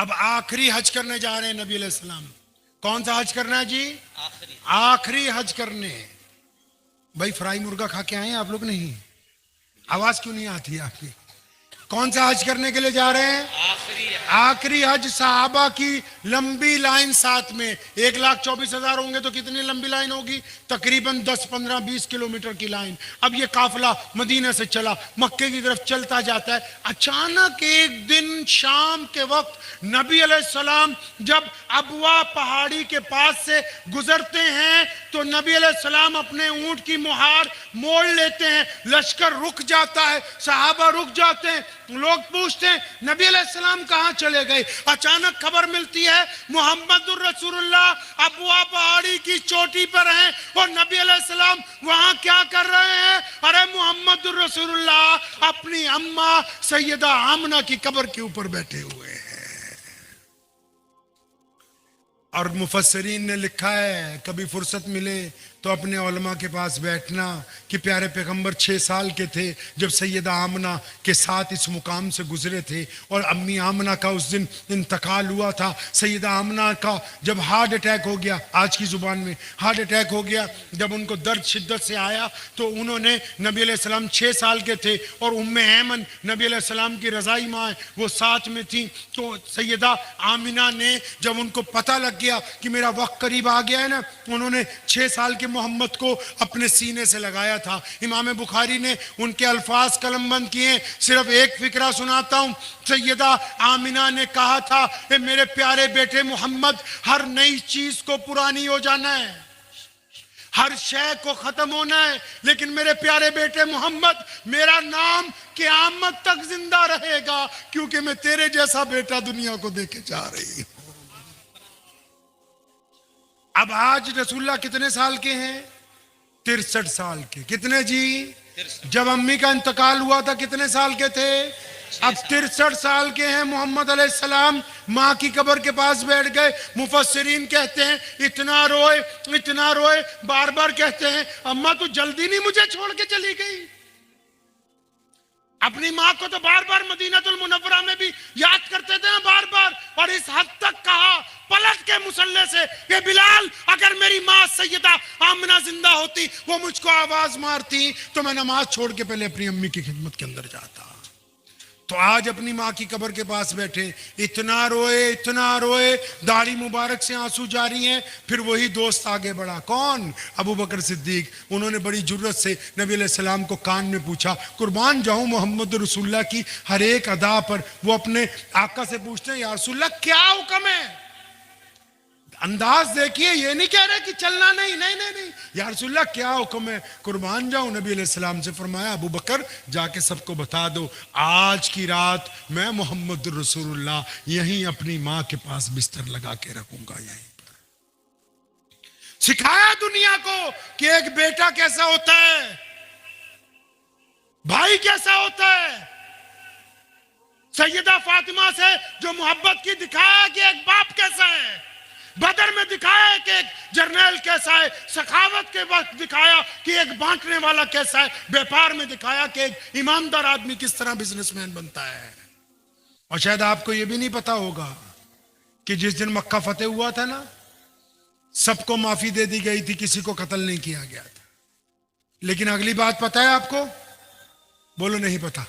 अब आखिरी हज करने जा रहे हैं नबी अलैहिस्सलाम। कौन सा हज करना है जी? आखिरी हज करने। भाई फ्राई मुर्गा खा के आए हैं आप लोग? नहीं, आवाज क्यों नहीं आती है आपकी? कौन सा हज करने के लिए जा रहे हैं? आखिरी हज। सहाबा की लंबी लाइन साथ में, 1,24,000 होंगे तो कितनी लंबी लाइन होगी? तकरीबन 10, 15, 20 किलोमीटर की लाइन। अब ये काफिला मदीना से चला, मक्के की तरफ चलता जाता है। अचानक एक दिन शाम के वक्त नबी अलैहिस्सलाम जब अबवा पहाड़ी के पास से गुजरते हैं तो नबी अलैहिस्सलाम अपने ऊंट की मुहार मोड़ लेते हैं, लश्कर रुक जाता है, सहाबा रुक जाते हैं। लोग पूछते हैं नबी अलैहिस्सलाम कहां चले गए? अचानक खबर मिलती है मुहम्मदुर रसूलुल्लाह अबवा पहाड़ी की चोटी पर हैं और नबी अलैहिस्सलाम वहां क्या कर रहे हैं? अरे मुहम्मदुर रसूलुल्लाह अपनी अम्मा सैयदा आमना की कब्र के ऊपर बैठे हुए हैं। और मुफस्सिरीन ने लिखा है कभी फुर्सत मिले तो अपने उलमा के पास बैठना कि प्यारे पैगंबर 6 साल के थे जब सैयदा आमना के साथ इस मुकाम से गुजरे थे और अम्मी आमना का उस दिन इंतकाल हुआ था। सैयदा आमना का जब हार्ट अटैक हो गया, आज की जुबान में हार्ट अटैक हो गया, जब उनको दर्द शिद्दत से आया तो उन्होंने, नबी अलैहिस्सलाम 6 साल के थे और उम्मे ऐमन नबी अलैहिस्सलाम की रज़ाई माँ है वो साथ में थी। तो सैयदा आमिना ने जब उनको पता लग गया कि मेरा वक्त करीब आ गया है ना, उन्होंने 6 साल के मोहम्मद को अपने सीने से लगाया था। इमाम बुखारी ने उनके अल्फाज कलमबंद किए। सिर्फ एक फिक्रा सुनाता हूं। सैयदा आमिना ने कहा था कि मेरे प्यारे बेटे मोहम्मद, हर नई चीज को पुरानी हो जाना है, हर शय को खत्म होना है, लेकिन मेरे प्यारे बेटे मोहम्मद मेरा नाम क़यामत तक जिंदा रहेगा क्योंकि मैं तेरे जैसा बेटा दुनिया को देके जा रही हूं। अब आज रसूलुल्लाह कितने साल के हैं? 63 साल के। कितने जी? जब अम्मी का इंतकाल हुआ था कितने साल के थे? अब 63 साल के हैं। मोहम्मद अलैहिस्सलाम माँ की कब्र के पास बैठ गए। मुफस्सिरीन कहते हैं इतना रोए, बार बार कहते हैं अम्मा तू जल्दी नहीं मुझे छोड़ के चली गई। अपनी माँ को तो बार बार मदीनातुल मुनव्वरा में भी याद करते थे ना बार बार, और इस हद तक कहा पलट के मुसल्ले से कि बिलाल अगर मेरी माँ सैयदा आमना जिंदा होती वो मुझको आवाज मारती तो मैं नमाज छोड़ के पहले अपनी अम्मी की खिदमत के अंदर जाता। तो आज अपनी माँ की कब्र के पास बैठे, इतना रोए, दाढ़ी मुबारक से आंसू जारी हैं। फिर वही दोस्त आगे बढ़ा, कौन? अबू बकर सिद्दीक। उन्होंने बड़ी जुर्रत से नबी अलैहिस्सलाम को कान में पूछा, कुर्बान जाऊं मोहम्मद रसूलुल्लाह की हर एक अदा पर। वो अपने आका से पूछते हैं या रसूलुल्लाह क्या हुक्म है? अंदाज देखिए, ये नहीं कह रहे कि चलना नहीं, या रसूलुल्लाह क्या हुक्म है? कुर्बान जाऊं। नबी अलैहिस्सलाम से फरमाया अबू बकर जाके सबको बता दो आज की रात मैं मोहम्मद रसूलुल्लाह यहीं अपनी माँ के पास बिस्तर लगा के रखूंगा। यहीं पर सिखाया दुनिया को कि एक बेटा कैसा होता है, भाई कैसा होता है। सैयदा फातिमा से जो मोहब्बत की दिखाया कि एक बाप कैसा है, बदर में दिखाया कि एक जर्नल कैसा है, सखावत के वक्त दिखाया कि एक बांटने वाला कैसा है, व्यापार में दिखाया कि एक ईमानदार आदमी किस तरह बिजनेसमैन बनता है। और शायद आपको यह भी नहीं पता होगा कि जिस दिन मक्का फतेह हुआ था ना, सबको माफी दे दी गई थी, किसी को कत्ल नहीं किया गया था। लेकिन अगली बात पता है आपको? बोलो नहीं पता।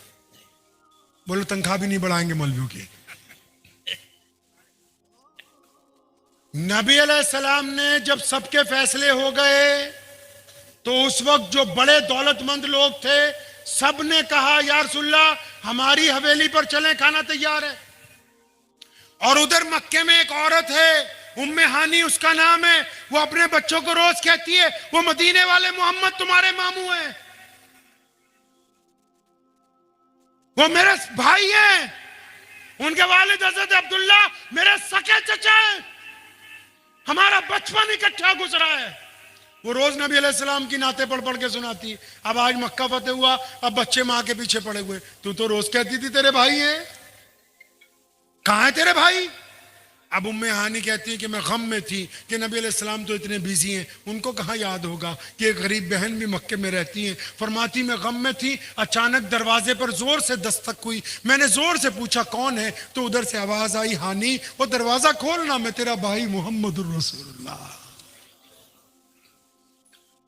बोलो तनख्वाह भी नहीं बढ़ाएंगे मौलवियों की। नबी अलैहिस्सलाम ने जब सबके फैसले हो गए तो उस वक्त जो बड़े दौलतमंद लोग थे सब ने कहा या रसूलल्लाह हमारी हवेली पर चलें, खाना तैयार है। और उधर मक्के में एक औरत है उम्मे हानी उसका नाम है, वो अपने बच्चों को रोज कहती है वो मदीने वाले मोहम्मद तुम्हारे मामू हैं, वो मेरे भाई हैं, उनके वालिद हज़रत अब्दुल्ला मेरे सके चचा हैं, हमारा बचपन इकट्ठा गुजरा है। वो रोज नबी अलैहिस्सलाम की नाते पढ़ पढ़ के सुनाती। अब आज मक्का फतेह हुआ, अब बच्चे मां के पीछे पड़े हुए। तू तो रोज कहती थी तेरे भाई हैं, कहां है तेरे भाई? अब उम्मे हानी कहती है कि मैं गम में थी कि नबी अलैहिस्सलाम तो इतने बिजी हैं, उनको कहाँ याद होगा कि एक गरीब बहन भी मक्के में रहती हैं। फरमाती मैं गम में थी, अचानक दरवाजे पर जोर से दस्तक हुई, मैंने जोर से पूछा कौन है, तो उधर से आवाज आई हानी वो दरवाजा खोलना, मैं तेरा भाई मोहम्मदुर रसूलुल्लाह।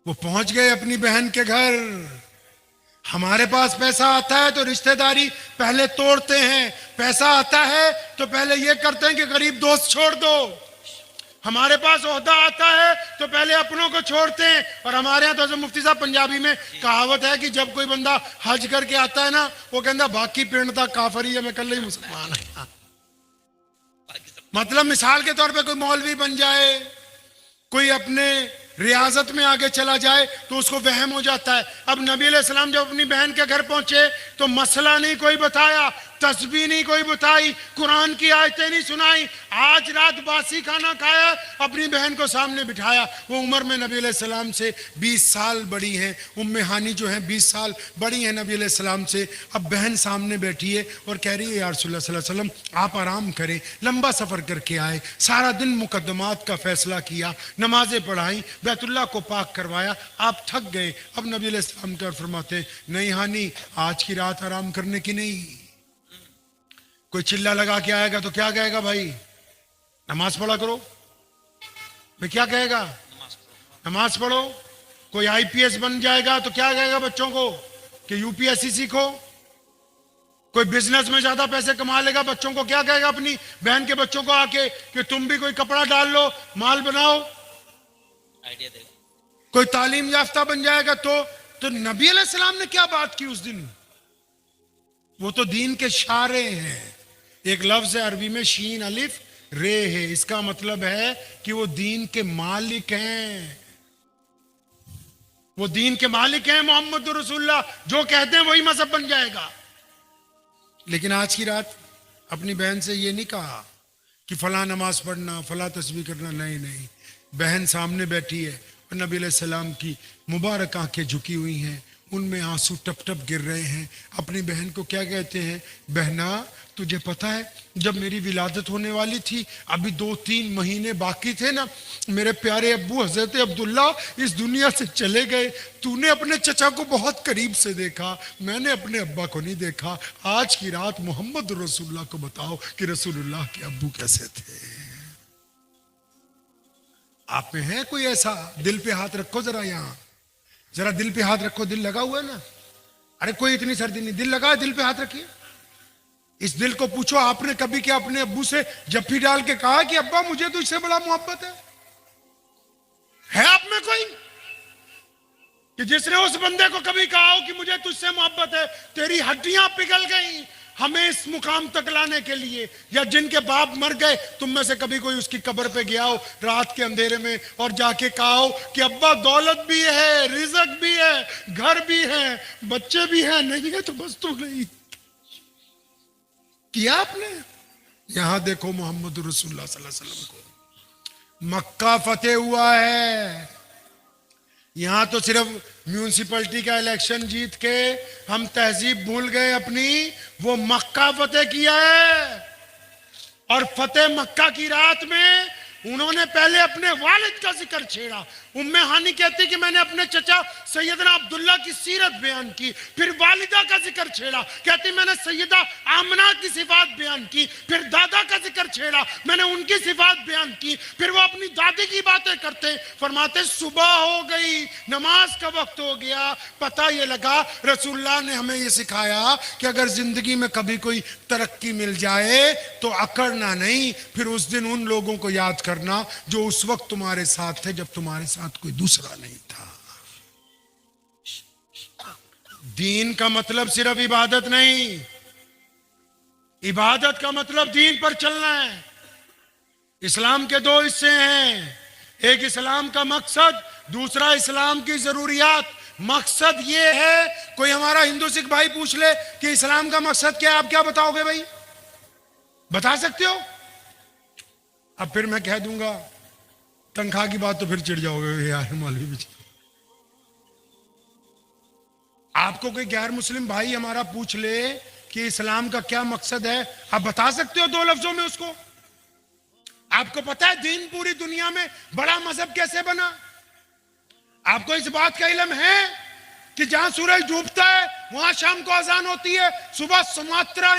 वो पहुंच गए अपनी बहन के घर। हमारे पास पैसा आता है तो रिश्तेदारी पहले तोड़ते हैं, पैसा आता है तो पहले ये करते हैं कि गरीब दोस्त छोड़ दो। हमारे पास ओहदा आता है तो पहले अपनों को छोड़ते हैं। और हमारे यहाँ तो मुफ्ती साहब पंजाबी में कहावत है कि जब कोई बंदा हज करके आता है ना, वो कहता बाकी पिंड था काफरी है, मैं कल ही मुसलमान है। मतलब मिसाल के तौर पे कोई मौलवी बन जाए, कोई अपने रियाजत में आगे चला जाए तो उसको वहम हो जाता है। अब नबी अलैहिस्सलाम जब अपनी बहन के घर पहुंचे तो मसला नहीं कोई बताया, तस्बीह नहीं कोई बताई, कुरान की आयतें नहीं सुनाई, आज रात बासी खाना खाया, अपनी बहन को सामने बिठाया। वो उम्र में नबी अलैहिस्सलाम से 20 साल बड़ी हैं, उम्मे हानी जो हैं 20 साल बड़ी हैं नबी अलैहिस्सलाम से। अब बहन सामने बैठी है और कह रही है या रसूलुल्लाह सल्लल्लाहु अलैहि वसल्लम आप आराम करें, लंबा सफर करके आए, सारा दिन मुकद्दमात का फैसला किया, नमाजें पढ़ाई, बैतुल्लाह को पाक करवाया, आप थक गए। अब नबी अलैहिस्सलाम क्या फरमाते हैं, नहीं हानी आज की रात आराम करने की नहीं। कोई चिल्ला लगा के आएगा तो क्या कहेगा, भाई नमाज पढ़ा करो, मैं क्या कहेगा, नमाज पढ़ो। कोई आईपीएस बन जाएगा तो क्या कहेगा बच्चों को कि यूपीएससी सीखो। कोई बिजनेस में ज्यादा पैसे कमा लेगा, बच्चों को क्या कहेगा, अपनी बहन के बच्चों को आके कि तुम भी कोई कपड़ा डाल लो, माल बनाओ, आइडिया देगा। कोई तालीम याफ्ता बन जाएगा तो नबी अलैहिस्सलाम ने क्या बात की उस दिन, वो तो दीन के शारे हैं। एक लफ्ज है अरबी में शीन अलिफ रे है, इसका मतलब है कि वो दीन के मालिक हैं, वो दीन के मालिक हैं। मोहम्मद रसूलुल्लाह जो कहते हैं वही मजहब बन जाएगा। लेकिन आज की रात अपनी बहन से ये नहीं कहा कि फला नमाज पढ़ना, फला तस्बीह करना, नहीं नहीं। बहन सामने बैठी है और नबी अलैहिस्सलाम की मुबारक आंखें झुकी हुई हैं, उनमें आंसू टप टप गिर रहे हैं। अपनी बहन को क्या कहते हैं, बहना तुझे पता है जब मेरी विलादत होने वाली थी, अभी 2-3 महीने बाकी थे ना, मेरे प्यारे अब्बू हजरत अब्दुल्ला इस दुनिया से चले गए। तूने अपने चचा को बहुत करीब से देखा, मैंने अपने अब्बा को नहीं देखा। आज की रात मोहम्मद रसूलुल्लाह को बताओ कि रसूलुल्लाह के अब्बू कैसे थे। आप में है कोई ऐसा? दिल पे हाथ रखो जरा, यहां जरा दिल पे हाथ रखो, दिल लगा हुआ है ना? अरे कोई इतनी सर्दी नहीं, दिल लगा है, दिल पे हाथ रखिए। इस दिल को पूछो आपने कभी क्या अपने अब्बू से जफ्फी डाल के कहा कि अब्बा मुझे तो इससे बड़ा मोहब्बत है आप में कोई कि जिसने उस बंदे को कभी कहा हो कि मुझे तुझसे मोहब्बत है? तेरी हड्डियां पिघल गई हमें इस मुकाम तक लाने के लिए। या जिनके बाप मर गए, तुम में से कभी कोई उसकी कब्र पे गया हो रात के अंधेरे में और जाके कहा हो कि अब्बा दौलत भी है, रिज़्क भी है, घर भी है, बच्चे भी हैं? नहीं है तो बस तो नहीं किया आपने। यहां देखो मोहम्मद रसूलुल्लाह सल्लल्लाहु अलैहि वसल्लम को मक्का फतेह हुआ है। यहां तो सिर्फ म्यूनिसिपैलिटी का इलेक्शन जीत के हम तहजीब भूल गए अपनी, वो मक्का फतेह किया है। और फतेह मक्का की रात में उन्होंने पहले अपने वालिद का जिक्र छेड़ा। उम्मे हानी कहती कि मैंने अपने चचा सैयदना अब्दुल्ला की सीरत बयान की, फिर वालिदा का जिक्र छेड़ा, कहती मैंने सैयदा आमना की सिफात बयान की, फिर दादा का जिक्र छेड़ा, मैंने उनकी सिफात बयान की, फिर वो अपनी दादी की बातें करते। फरमाते सुबह हो गई, नमाज का वक्त हो गया, पता ये लगा रसूलुल्लाह ने हमें ये सिखाया कि अगर जिंदगी में कभी कोई तरक्की मिल जाए तो अकड़ना नहीं, फिर उस दिन उन लोगों को याद करना जो उस वक्त तुम्हारे साथ थे जब तुम्हारे साथ कोई दूसरा नहीं था। दीन का मतलब सिर्फ इबादत नहीं, इबादत का मतलब दीन पर चलना है। इस्लाम के 2 हिस्से हैं, एक इस्लाम का मकसद, दूसरा इस्लाम की जरूरियात। मकसद ये है, कोई हमारा हिंदू सिख भाई पूछ ले कि इस्लाम का मकसद क्या है, आप क्या बताओगे भाई? बता सकते हो? अब फिर मैं कह दूंगा तनख्वाह की बात तो फिर चिढ़ जाओगे यार मौलवी भी। आपको कोई गैर मुस्लिम भाई हमारा पूछ ले कि इस्लाम का क्या मकसद है, आप बता सकते हो 2 लफ्जों में उसको? आपको पता है दीन पूरी दुनिया में बड़ा मजहब कैसे बना? आपको इस बात का इल्म है कि जहां सूरज डूबता है वहां शाम को अजान होती है, सुबह सुमात्रा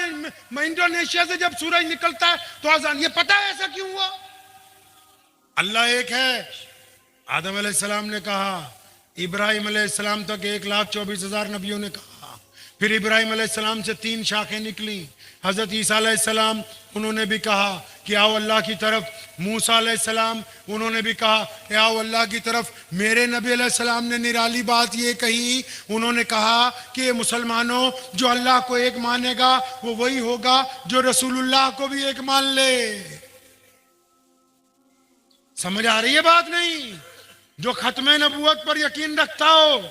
इंडोनेशिया से जब सूरज निकलता है तो अजान। ये पता है ऐसा क्यों हुआ? अल्लाह एक है। आदम अलैहिस्सलाम ने कहा, इब्राहिम अलैहिस्सलाम तक 1,24,000 नबियों ने कहा, फिर इब्राहिम अलैहिस्सलाम से 3 शाखें निकली। हजरत ईसा अलैहिस्सलाम उन्होंने भी कहा कि आओ अल्लाह की तरफ। मूसा अलैहिस्सलाम उन्होंने भी कहा कि आओ अल्लाह की तरफ। मेरे नबी अलैहिस्सलाम ने निराली बात ये कही, उन्होंने कहा कि मुसलमानों, जो अल्लाह को एक मानेगा वो वही होगा जो रसूलुल्लाह को भी एक मान ले। समझ आ रही है बात नहीं? जो खत्मे नबूवत पर यकीन रखता हो,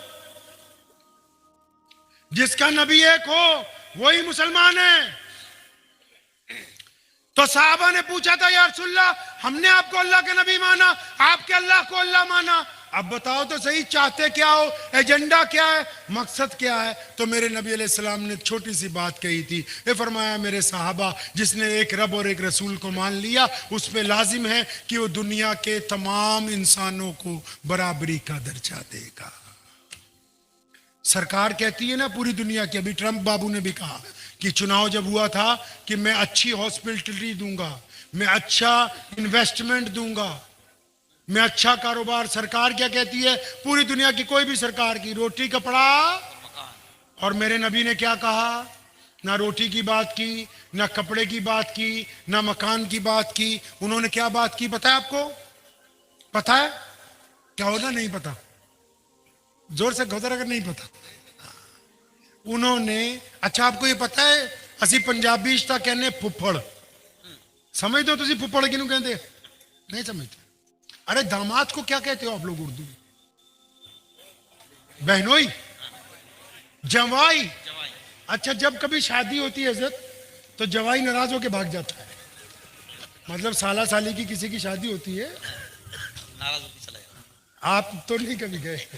जिसका नबी एक हो, वही मुसलमान है। तो साहबा ने पूछा था, या रसूलल्लाह, हमने आपको अल्लाह के नबी माना, आपके अल्लाह को अल्लाह माना, अब बताओ तो सही, चाहते क्या हो, एजेंडा क्या है, मकसद क्या है? तो मेरे नबी अलैहिस्सलाम ने छोटी सी बात कही थी। ये फरमाया, मेरे साहबा, जिसने एक रब और एक रसूल को मान लिया उस पे लाजिम है कि वो दुनिया के तमाम इंसानों को बराबरी का दर्जा देगा। सरकार कहती है ना पूरी दुनिया की, अभी ट्रंप बाबू ने भी कहा कि चुनाव जब हुआ था कि मैं अच्छी हॉस्पिटलिटी दूंगा, मैं अच्छा इन्वेस्टमेंट दूंगा, मैं अच्छा कारोबार। सरकार क्या कहती है? पूरी दुनिया की कोई भी सरकार की, रोटी कपड़ा। और मेरे नबी ने क्या कहा? ना रोटी की बात की, ना कपड़े की बात की, ना मकान की बात की। उन्होंने क्या बात की पता है आपको? पता है क्या होना? नहीं पता? जोर से घोतर अगर नहीं पता। उन्होंने, अच्छा आपको ये पता है असी पंजाबी ता कहने फुफड़, समझ दो तुसी फुफड़ किनू कहते? नहीं समझते? अरे दामाद को क्या कहते हो आप लोग उर्दू में? बहनोई, जवाई। अच्छा, जब कभी शादी होती है इज्जत तो जवाई नाराज होके भाग जाता है। मतलब साला साली की किसी की शादी होती है, नाराज होके चला जाता। आप तो नहीं कभी गए?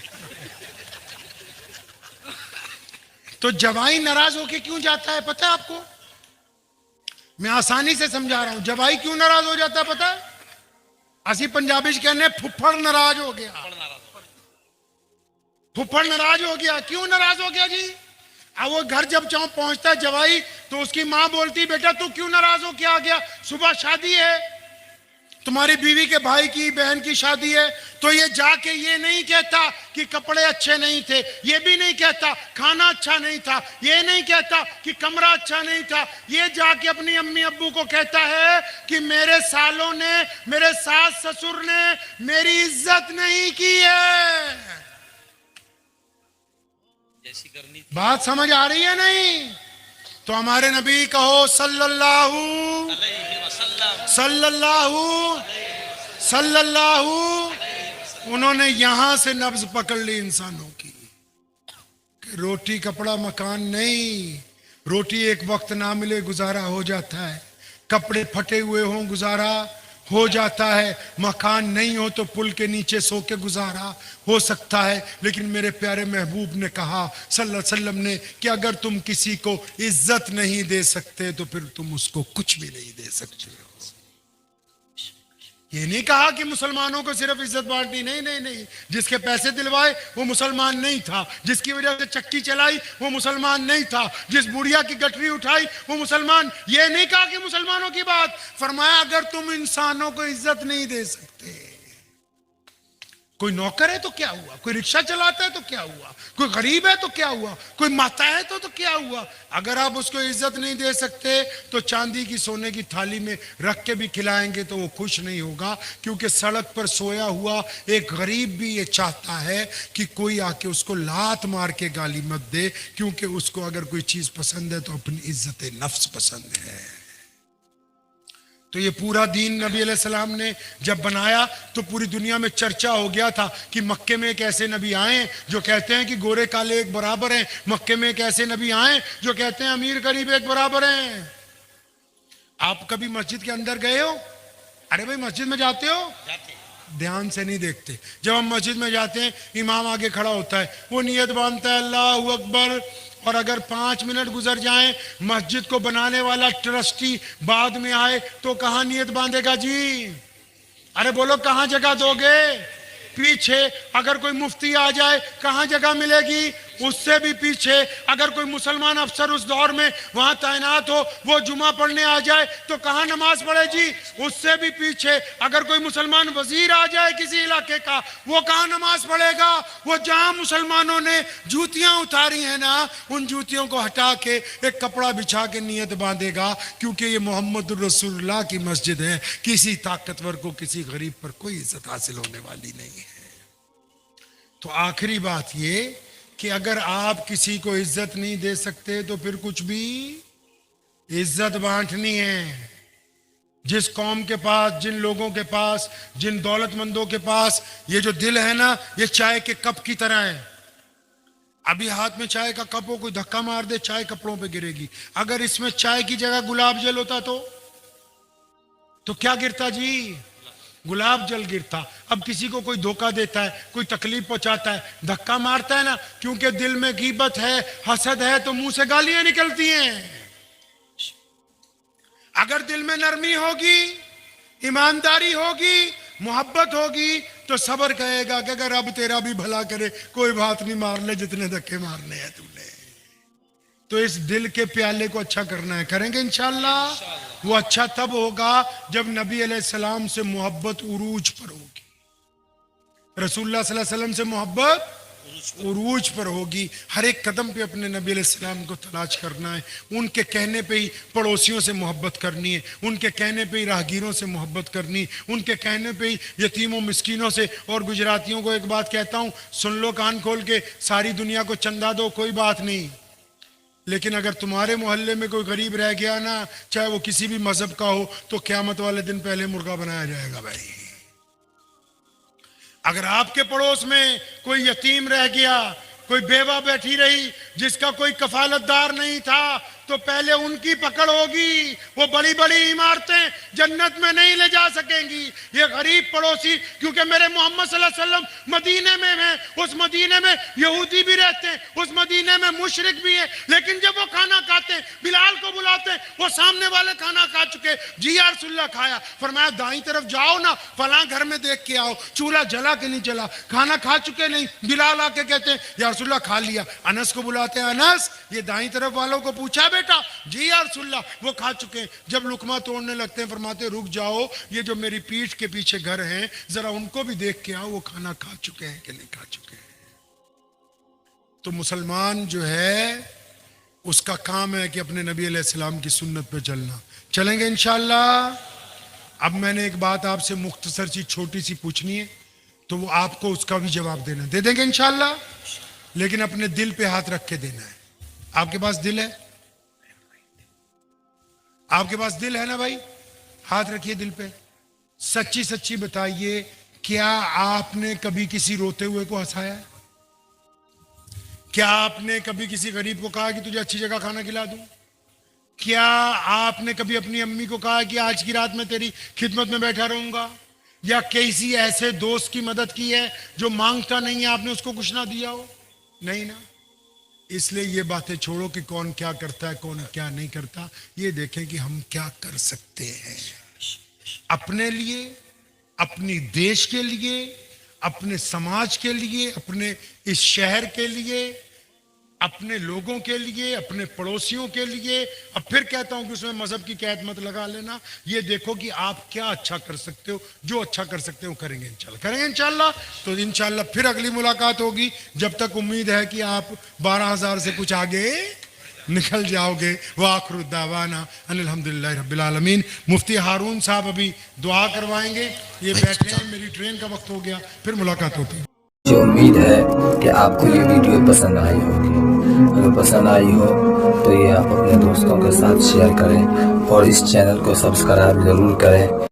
तो जवाई नाराज होके क्यों जाता है पता है आपको? मैं आसानी से समझा रहा हूं। जवाई क्यों नाराज हो जाता है पता है? असी पंजाबी कहने फुफड़ नाराज हो गया। फुफड़ नाराज हो गया। क्यों नाराज हो गया जी? अब वो घर जब चाहो पहुंचता है जवाई तो उसकी मां बोलती, बेटा तू क्यों नाराज हो के आ गया? सुबह शादी है, तुम्हारी बीवी के भाई की बहन की शादी है। तो ये जाके ये नहीं कहता कि कपड़े अच्छे नहीं थे, ये भी नहीं कहता खाना अच्छा नहीं था, ये नहीं कहता कि कमरा अच्छा नहीं था। ये जाके अपनी अम्मी अब्बू को कहता है कि मेरे सालों ने, मेरे सास ससुर ने मेरी इज्जत नहीं की है। जैसी करनी थी। बात समझ आ रही है नहीं? तो हमारे नबी कहो सल्लल्लाहु उन्होंने यहां से नब्ज पकड़ ली इंसानों की कि रोटी कपड़ा मकान नहीं। रोटी एक वक्त ना मिले गुजारा हो जाता है, कपड़े फटे हुए हों गुजारा हो जाता है, मकान नहीं हो तो पुल के नीचे सो के गुजारा हो सकता है। लेकिन मेरे प्यारे महबूब ने कहा सल्लल्लाहु अलैहि वसल्लम ने कि अगर तुम किसी को इज्जत नहीं दे सकते तो फिर तुम उसको कुछ भी नहीं दे सकते हो। ये नहीं कहा कि मुसलमानों को सिर्फ इज्जत बांटनी, नहीं नहीं नहीं। जिसके पैसे दिलवाए वो मुसलमान नहीं था, जिसकी वजह से चक्की चलाई वो मुसलमान नहीं था, जिस बुढ़िया की गठरी उठाई वो मुसलमान। ये नहीं कहा कि मुसलमानों की बात। फरमाया अगर तुम इंसानों को इज्जत नहीं दे सकते, कोई नौकर है तो क्या हुआ, कोई रिक्शा चलाता है तो क्या हुआ, कोई गरीब है तो क्या हुआ, कोई माता है तो क्या हुआ। अगर आप उसको इज्जत नहीं दे सकते तो चांदी की सोने की थाली में रख के भी खिलाएंगे तो वो खुश नहीं होगा। क्योंकि सड़क पर सोया हुआ एक गरीब भी ये चाहता है कि कोई आके उसको लात मार के गाली मत दे, क्योंकि उसको अगर कोई चीज पसंद है तो अपनी इज्जत नफ्स पसंद है। तो ये पूरा दीन नबी अलैहिस्सलाम ने जब बनाया तो पूरी दुनिया में चर्चा हो गया था कि मक्के में एक ऐसे नबी आए जो कहते हैं कि गोरे काले एक बराबर हैं। मक्के में एक ऐसे नबी आए जो कहते हैं अमीर गरीब एक बराबर हैं। आप कभी मस्जिद के अंदर गए हो? अरे भाई मस्जिद में जाते हो? ध्यान से नहीं देखते। जब हम मस्जिद में जाते हैं इमाम आगे खड़ा होता है, वो नियत बांधता है अल्लाहू अकबर और अगर 5 मिनट गुजर जाएं, मस्जिद को बनाने वाला ट्रस्टी बाद में आए तो कहां नियत बांधेगा जी? अरे बोलो, कहां जगह दोगे? पीछे अगर कोई मुफ्ती आ जाए कहां जगह मिलेगी? उससे भी पीछे अगर कोई मुसलमान अफसर उस दौर में वहां तैनात हो, वो जुमा पढ़ने आ जाए तो कहां नमाज पढ़े जी? उससे भी पीछे अगर कोई मुसलमान वजीर आ जाए किसी इलाके का, वो कहां नमाज पढ़ेगा? वो जहां मुसलमानों ने जूतियां उतारी हैं ना, उन जूतियों को हटा के एक कपड़ा बिछा के नियत बांधेगा, क्योंकि ये मोहम्मद रसूलुल्लाह की मस्जिद है। किसी ताकतवर को, किसी गरीब पर कोई इज्जत हासिल होने वाली नहीं है। तो आखिरी बात ये कि अगर आप किसी को इज्जत नहीं दे सकते तो फिर कुछ भी इज्जत बांटनी है। जिस कौम के पास, जिन लोगों के पास, जिन दौलतमंदों के पास ये जो दिल है ना, ये चाय के कप की तरह है। अभी हाथ में चाय का कप हो, कोई धक्का मार दे, चाय कपड़ों पे गिरेगी। अगर इसमें चाय की जगह गुलाब जल होता तो क्या गिरता जी? गुलाब जल गिरता। अब किसी को कोई धोखा देता है, कोई तकलीफ पहुंचाता है, धक्का मारता है ना, क्योंकि दिल में गीबत है, हसद है, तो मुंह से गालियां निकलती हैं। अगर दिल में नरमी होगी, ईमानदारी होगी, मोहब्बत होगी, तो सब्र कहेगा कि अगर अब तेरा भी भला करे, कोई बात नहीं, मार ले जितने धक्के मारने हैं तूने। तो इस दिल के प्याले को अच्छा करना है, करेंगे इंशाअल्लाह। वो अच्छा तब होगा जब नबी अलैहिस्सलाम से मोहब्बत उरूज पर होगी, रसूलुल्लाह सल्लल्लाहु अलैहि वसल्लम से मोहब्बत उरूज पर होगी। हर एक कदम पे अपने नबी अलैहिस्सलाम को तलाश करना है। उनके कहने पे ही पड़ोसियों से मोहब्बत करनी है, उनके कहने पे ही राहगीरों से मोहब्बत करनी है, उनके कहने पे ही यतीमों मिस्कीनों से। और गुजरातियों को एक बात कहता हूँ, सुन लो कान खोल के, सारी दुनिया को चंदा दो कोई बात नहीं, लेकिन अगर तुम्हारे मोहल्ले में कोई गरीब रह गया ना, चाहे वो किसी भी मजहब का हो, तो क़यामत वाले दिन पहले मुर्गा बनाया जाएगा भाई। अगर आपके पड़ोस में कोई यतीम रह गया, कोई बेवा बैठी रही जिसका कोई कफालतदार नहीं था, तो पहले उनकी पकड़ होगी। वो बड़ी बड़ी इमारतें जन्नत में नहीं ले जा सकेंगी, ये गरीब पड़ोसी। क्योंकि मेरे मोहम्मद सल्लल्लाहु अलैहि वसल्लम मदीने में हैं, उस मदीने में यहूदी भी रहते हैं, उस मदीने में मुशरिक भी हैं, लेकिन जब वो खाना खाते हैं, बिलाल को बुलाते हैं, वो सामने वाले खाना खा चुके, जी या रसूलल्लाह खाया, फरमाया दाईं तरफ जाओ ना, फलां घर में देख के आओ चूल्हा जला के नहीं जला, खाना खा चुके नहीं। बिलाल आके कहते हैं या रसूलल्लाह खा लिया। अनस को बुलाते हैं, अनस ये दाईं तरफ वालों को पूछा बेटा? जी या रसूलल्लाह वो खा चुके हैं। जब लुकमा तोड़ने लगते हैं, फरमाते रुक जाओ, ये जो मेरी पीठ के पीछे घर हैं, जरा उनको भी देख के आओ, वो खाना खा चुके हैं कि नहीं खा चुके हैं। तो मुसलमान जो है उसका काम है कि अपने नबी अलैहिस्सलाम की सुन्नत पे चलना। चलेंगे इंशाअल्लाह। अब मैंने एक बात आपसे मुख्तसर सी छोटी सी पूछनी है, तो वो आपको उसका भी जवाब देना, दे देंगे इंशाअल्लाह, लेकिन अपने दिल पे हाथ रख के देना है। आपके पास दिल है? आपके पास दिल है ना भाई? हाथ रखिए दिल पे, सच्ची सच्ची बताइए, क्या आपने कभी किसी रोते हुए को हंसाया है? क्या आपने कभी किसी गरीब को कहा कि तुझे अच्छी जगह खाना खिला दूं? क्या आपने कभी अपनी अम्मी को कहा कि आज की रात में तेरी खिदमत में बैठा रहूंगा? या किसी ऐसे दोस्त की मदद की है जो मांगता नहीं है, आपने उसको कुछ ना दिया हो? नहीं ना। इसलिए ये बातें छोड़ो कि कौन क्या करता है, कौन क्या नहीं करता। ये देखें कि हम क्या कर सकते हैं अपने लिए, अपनी देश के लिए, अपने समाज के लिए, अपने इस शहर के लिए, अपने लोगों के लिए, अपने पड़ोसियों के लिए। अब फिर कहता हूं कि उसमें मजहब की कैद मत लगा लेना। ये देखो कि आप क्या अच्छा कर सकते हो, जो अच्छा कर सकते हो करेंगे इंशाल्लाह, करेंगे इंशाल्लाह। तो इंशाल्लाह फिर अगली मुलाकात होगी। जब तक उम्मीद है कि आप 12,000 से कुछ आगे निकल जाओगे। वाखिरु दावाना अनिल हम्दुलिल्लाहि रब्बिल आलमीन। मुफ्ती हारून साहब अभी दुआ करवाएंगे, ये बैठे हैं, मेरी ट्रेन का वक्त हो गया, फिर मुलाकात होती है। मुझे उम्मीद है कि आपको ये वीडियो पसंद आई होगी। अगर पसंद आई हो तो ये आप अपने दोस्तों के साथ शेयर करें और इस चैनल को सब्सक्राइब जरूर करें।